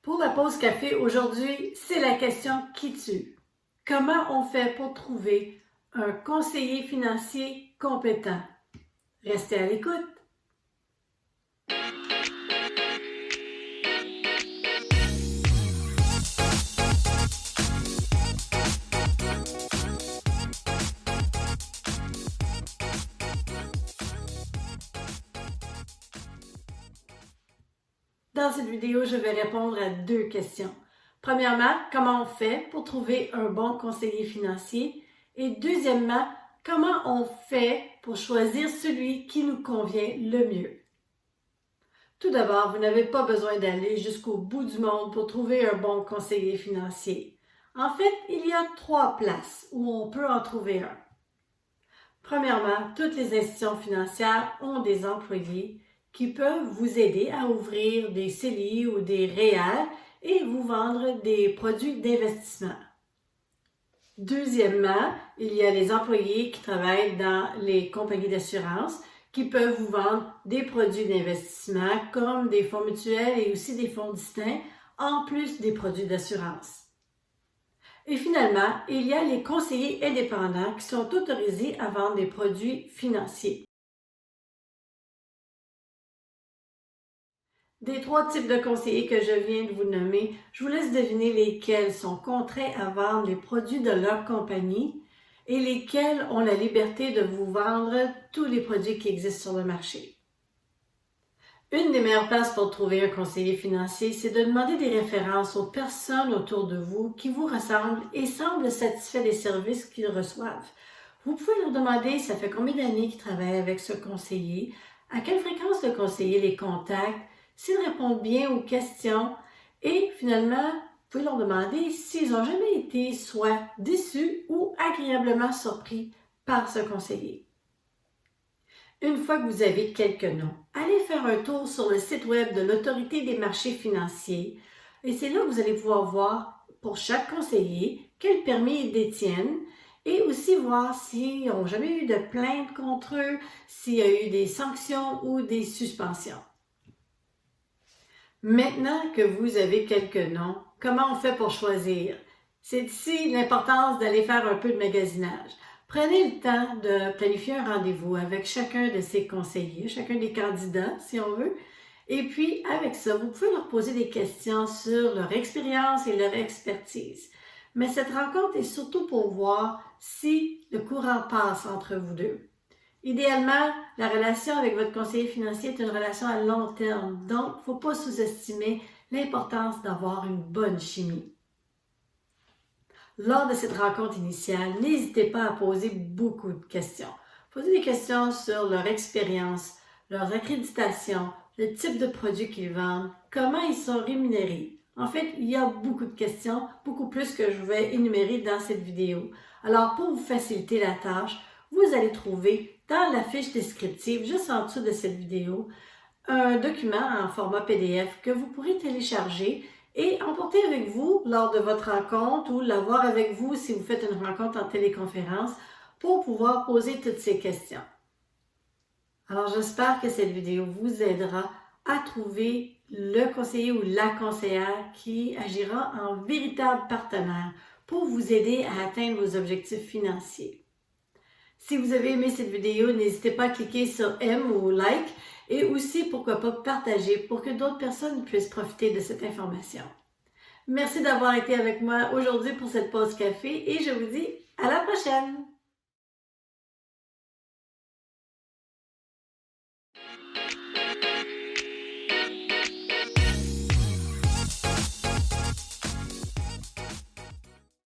Pour la pause café aujourd'hui, c'est la question qui tue. Comment on fait pour trouver un conseiller financier compétent? Restez à l'écoute. Dans cette vidéo, je vais répondre à deux questions. Premièrement, comment on fait pour trouver un bon conseiller financier? Et deuxièmement, comment on fait pour choisir celui qui nous convient le mieux? Tout d'abord, vous n'avez pas besoin d'aller jusqu'au bout du monde pour trouver un bon conseiller financier. En fait, il y a 3 places où on peut en trouver un. Premièrement, toutes les institutions financières ont des employés qui peuvent vous aider à ouvrir des CELI ou des REER et vous vendre des produits d'investissement. Deuxièmement, il y a les employés qui travaillent dans les compagnies d'assurance qui peuvent vous vendre des produits d'investissement comme des fonds mutuels et aussi des fonds distincts, en plus des produits d'assurance. Et finalement, il y a les conseillers indépendants qui sont autorisés à vendre des produits financiers. Des 3 types de conseillers que je viens de vous nommer, je vous laisse deviner lesquels sont contraints à vendre les produits de leur compagnie et lesquels ont la liberté de vous vendre tous les produits qui existent sur le marché. Une des meilleures places pour trouver un conseiller financier, c'est de demander des références aux personnes autour de vous qui vous ressemblent et semblent satisfaits des services qu'ils reçoivent. Vous pouvez leur demander ça fait combien d'années qu'ils travaillent avec ce conseiller, à quelle fréquence le conseiller les contacte, s'ils répondent bien aux questions et finalement, vous pouvez leur demander s'ils n'ont jamais été soit déçus ou agréablement surpris par ce conseiller. Une fois que vous avez quelques noms, allez faire un tour sur le site web de l'Autorité des marchés financiers et c'est là que vous allez pouvoir voir pour chaque conseiller quel permis ils détiennent et aussi voir s'ils n'ont jamais eu de plainte contre eux, s'il y a eu des sanctions ou des suspensions. Maintenant que vous avez quelques noms, comment on fait pour choisir? C'est ici l'importance d'aller faire un peu de magasinage. Prenez le temps de planifier un rendez-vous avec chacun de ces conseillers, chacun des candidats, si on veut. Et puis, avec ça, vous pouvez leur poser des questions sur leur expérience et leur expertise. Mais cette rencontre est surtout pour voir si le courant passe entre vous deux. Idéalement, la relation avec votre conseiller financier est une relation à long terme, donc il ne faut pas sous-estimer l'importance d'avoir une bonne chimie. Lors de cette rencontre initiale, n'hésitez pas à poser beaucoup de questions. Posez des questions sur leur expérience, leurs accréditations, le type de produits qu'ils vendent, comment ils sont rémunérés. En fait, il y a beaucoup de questions, beaucoup plus que je vais énumérer dans cette vidéo. Alors, pour vous faciliter la tâche, vous allez trouver dans la fiche descriptive, juste en dessous de cette vidéo, un document en format PDF que vous pourrez télécharger et emporter avec vous lors de votre rencontre ou l'avoir avec vous si vous faites une rencontre en téléconférence pour pouvoir poser toutes ces questions. Alors, j'espère que cette vidéo vous aidera à trouver le conseiller ou la conseillère qui agira en véritable partenaire pour vous aider à atteindre vos objectifs financiers. Si vous avez aimé cette vidéo, n'hésitez pas à cliquer sur aime ou like et aussi, pourquoi pas, partager pour que d'autres personnes puissent profiter de cette information. Merci d'avoir été avec moi aujourd'hui pour cette pause café et je vous dis à la prochaine!